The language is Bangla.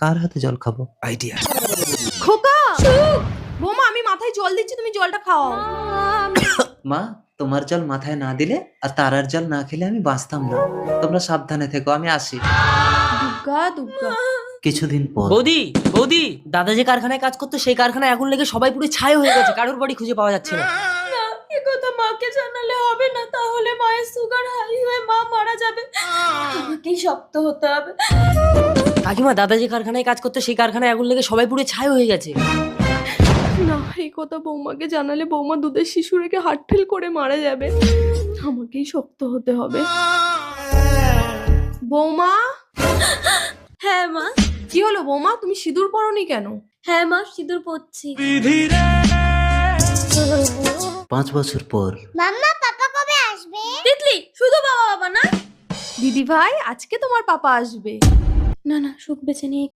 কার হাতে জল খাবো? আইডিয়া। খোকা বৌমা, আমি মাথায় জল দিচ্ছি, তুমি জলটা খাও। মা, তোমার জল মাথায় না দিলে আর তারার জল না খেলে আমি বাঁচতাম না। তোমরা সাবধানে থেকো, আমি আসি। দুর্গা দুর্গা। কিছুদিন পর। বৌদি বৌদি, দাদা যে কারখানায় কাজ করতো সেই কারখানায় আগুন লেগে সবাই পুরো ছাই হয়ে গেছে, কারোর বাড়ি খুঁজে পাওয়া যাচ্ছে না। না, এ কথা মাকে জানালে হবে না, তাহলে মায়ের সুগার হাই হয়ে মা মারা যাবে। আমাকেই শক্ত হতে হবে। কাকিমা, দাদা যে কারখানায় কাজ করতো সেই কারখানায় আগুন লেগে সবাই পুরো ছাই হয়ে গেছে। না, এই কথা বৌমাকে জানালে বৌমা দুধের শিশু রেখে হার্ট ফেল করে মারা যাবে। আমাকেই শক্ত হতে হবে। বৌমা। হ্যাঁ মা। কি হলো বৌমা, তুমি সিঁদুর পরনি কেন? হ্যাঁ মা, সিঁদুর পরছি। 5 বছর পর। মাম্মা, পাপা কবে আসবে? তিতলি, শুধু বাবা বাবা না। দিদি ভাই, আজকে তোমার পাপা আসবে। না না, সুখ বেছে নিয়ে